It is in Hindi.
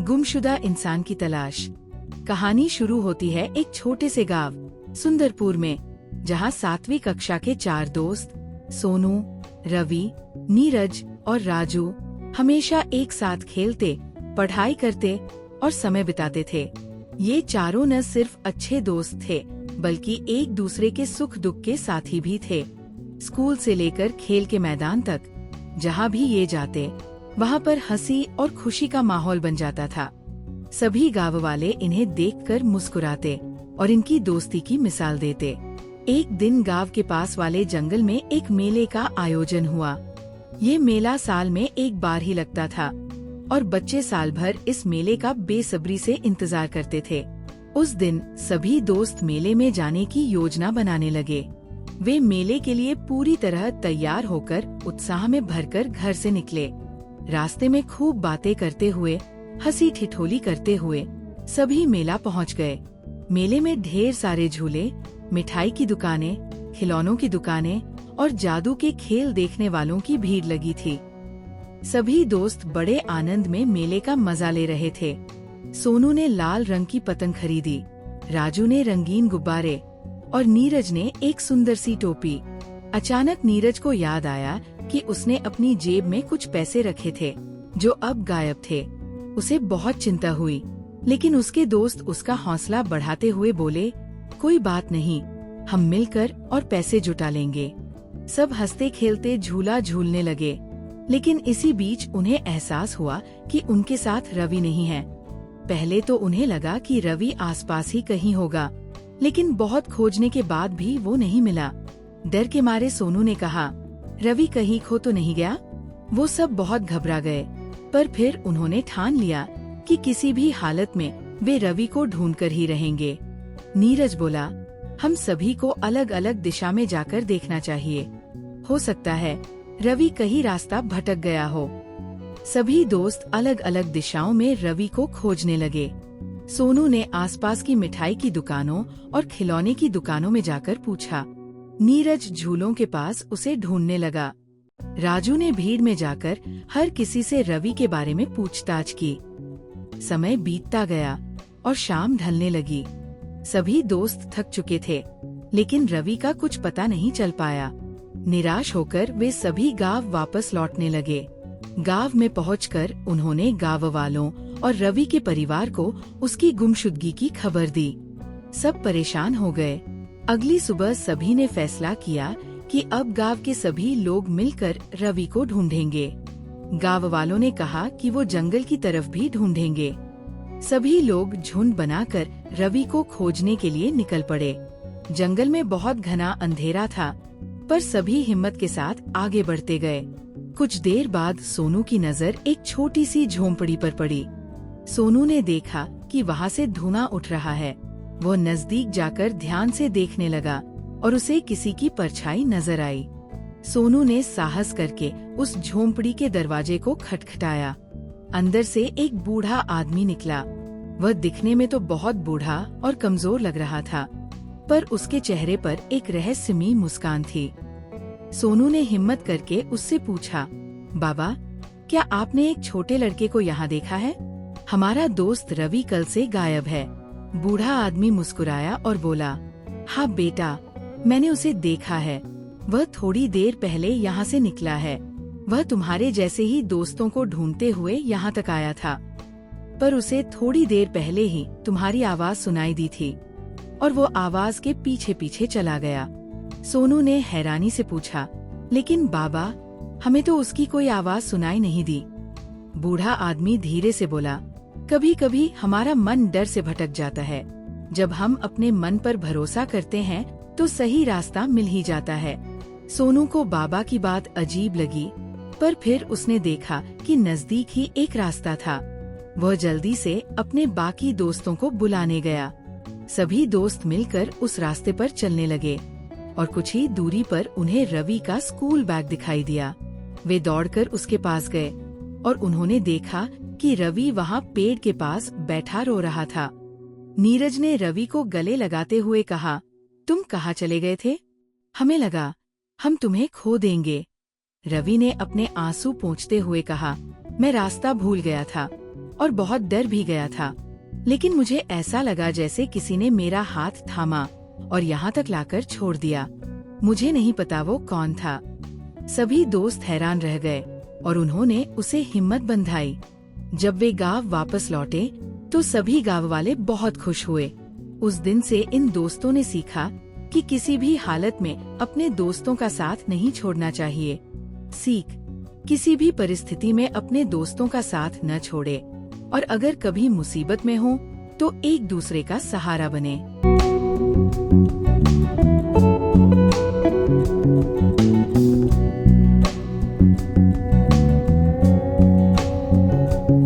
गुमशुदा इंसान की तलाश। कहानी शुरू होती है एक छोटे से गांव सुंदरपुर में, जहां 7वीं कक्षा के 4 दोस्त सोनू, रवि, नीरज और राजू हमेशा एक साथ खेलते, पढ़ाई करते और समय बिताते थे। ये चारों न सिर्फ अच्छे दोस्त थे, बल्कि एक दूसरे के सुख दुख के साथी भी थे। स्कूल से लेकर खेल के मैदान तक, जहाँ भी ये जाते, वहाँ पर हंसी और खुशी का माहौल बन जाता था। सभी गाँव वाले इन्हें देखकर मुस्कुराते और इनकी दोस्ती की मिसाल देते। एक दिन गांव के पास वाले जंगल में एक मेले का आयोजन हुआ। ये मेला साल में एक बार ही लगता था और बच्चे साल भर इस मेले का बेसब्री से इंतजार करते थे। उस दिन सभी दोस्त मेले में जाने की योजना बनाने लगे। वे मेले के लिए पूरी तरह तैयार होकर उत्साह में भरकर घर से निकले। रास्ते में खूब बातें करते हुए, हंसी ठिठोली करते हुए सभी मेला पहुंच गए। मेले में ढेर सारे झूले, मिठाई की दुकानें, खिलौनों की दुकानें और जादू के खेल देखने वालों की भीड़ लगी थी। सभी दोस्त बड़े आनंद में मेले का मजा ले रहे थे। सोनू ने लाल रंग की पतंग खरीदी, राजू ने रंगीन गुब्बारे और नीरज ने एक सुंदर सी टोपी। अचानक नीरज को याद आया कि उसने अपनी जेब में कुछ पैसे रखे थे, जो अब गायब थे। उसे बहुत चिंता हुई, लेकिन उसके दोस्त उसका हौसला बढ़ाते हुए बोले, कोई बात नहीं, हम मिलकर और पैसे जुटा लेंगे। सब हंसते खेलते झूला झूलने लगे, लेकिन इसी बीच उन्हें एहसास हुआ कि उनके साथ रवि नहीं है। पहले तो उन्हें लगा कि रवि आसपास ही कहीं होगा, लेकिन बहुत खोजने के बाद भी वो नहीं मिला। डर के मारे सोनू ने कहा, रवि कहीं खो तो नहीं गया? वो सब बहुत घबरा गए, पर फिर उन्होंने ठान लिया कि किसी भी हालत में वे रवि को ढूंढकर ही रहेंगे। नीरज बोला, हम सभी को अलग अलग दिशा में जाकर देखना चाहिए। हो सकता है रवि कहीं रास्ता भटक गया हो। सभी दोस्त अलग अलग दिशाओं में रवि को खोजने लगे। सोनू ने आसपास की मिठाई की दुकानों और खिलौने की दुकानों में जाकर पूछा। नीरज झूलों के पास उसे ढूंढने लगा। राजू ने भीड़ में जाकर हर किसी से रवि के बारे में पूछताछ की। समय बीतता गया और शाम ढलने लगी। सभी दोस्त थक चुके थे, लेकिन रवि का कुछ पता नहीं चल पाया। निराश होकर वे सभी गांव वापस लौटने लगे। गांव में पहुंचकर उन्होंने गांव वालों और रवि के परिवार को उसकी गुमशुदगी की खबर दी। सब परेशान हो गए। अगली सुबह सभी ने फैसला किया कि अब गांव के सभी लोग मिलकर रवि को ढूंढेंगे। गांव वालों ने कहा कि वो जंगल की तरफ भी ढूंढेंगे। सभी लोग झुंड बनाकर रवि को खोजने के लिए निकल पड़े। जंगल में बहुत घना अंधेरा था, पर सभी हिम्मत के साथ आगे बढ़ते गए। कुछ देर बाद सोनू की नजर एक छोटी सी झोंपड़ी पर पड़ी। सोनू ने देखा कि वहाँ से धुआं उठ रहा है। वो नजदीक जाकर ध्यान से देखने लगा और उसे किसी की परछाई नजर आई। सोनू ने साहस करके उस झोंपड़ी के दरवाजे को खटखटाया। अंदर से एक बूढ़ा आदमी निकला। वह दिखने में तो बहुत बूढ़ा और कमजोर लग रहा था, पर उसके चेहरे पर एक रहस्यमयी मुस्कान थी। सोनू ने हिम्मत करके उससे पूछा, बाबा, क्या आपने एक छोटे लड़के को यहाँ देखा है? हमारा दोस्त रवि कल से गायब है। बूढ़ा आदमी मुस्कुराया और बोला, हाँ बेटा, मैंने उसे देखा है। वह थोड़ी देर पहले यहाँ से निकला है। वह तुम्हारे जैसे ही दोस्तों को ढूंढते हुए यहाँ तक आया था, पर उसे थोड़ी देर पहले ही तुम्हारी आवाज सुनाई दी थी और वो आवाज के पीछे पीछे चला गया। सोनू ने हैरानी से पूछा, लेकिन बाबा, हमें तो उसकी कोई आवाज सुनाई नहीं दी। बूढ़ा आदमी धीरे से बोला, कभी कभी हमारा मन डर से भटक जाता है। जब हम अपने मन पर भरोसा करते हैं तो सही रास्ता मिल ही जाता है। सोनू को बाबा की बात अजीब लगी, पर फिर उसने देखा कि नजदीक ही एक रास्ता था। वह जल्दी से अपने बाकी दोस्तों को बुलाने गया। सभी दोस्त मिलकर उस रास्ते पर चलने लगे और कुछ ही दूरी पर उन्हें रवि का स्कूल बैग दिखाई दिया। वे दौड़कर उसके पास गए और उन्होंने देखा कि रवि वहाँ पेड़ के पास बैठा रो रहा था। नीरज ने रवि को गले लगाते हुए कहा, तुम कहाँ चले गए थे? हमें लगा हम तुम्हें खो देंगे। रवि ने अपने आंसू पोंछते हुए कहा, मैं रास्ता भूल गया था और बहुत डर भी गया था, लेकिन मुझे ऐसा लगा जैसे किसी ने मेरा हाथ थामा और यहाँ तक लाकर छोड़ दिया। मुझे नहीं पता वो कौन था। सभी दोस्त हैरान रह गए और उन्होंने उसे हिम्मत बंधाई। जब वे गांव वापस लौटे तो सभी गांव वाले बहुत खुश हुए। उस दिन से इन दोस्तों ने सीखा कि किसी भी हालत में अपने दोस्तों का साथ नहीं छोड़ना चाहिए। सीख, किसी भी परिस्थिति में अपने दोस्तों का साथ न छोड़े और अगर कभी मुसीबत में हो तो एक दूसरे का सहारा बने।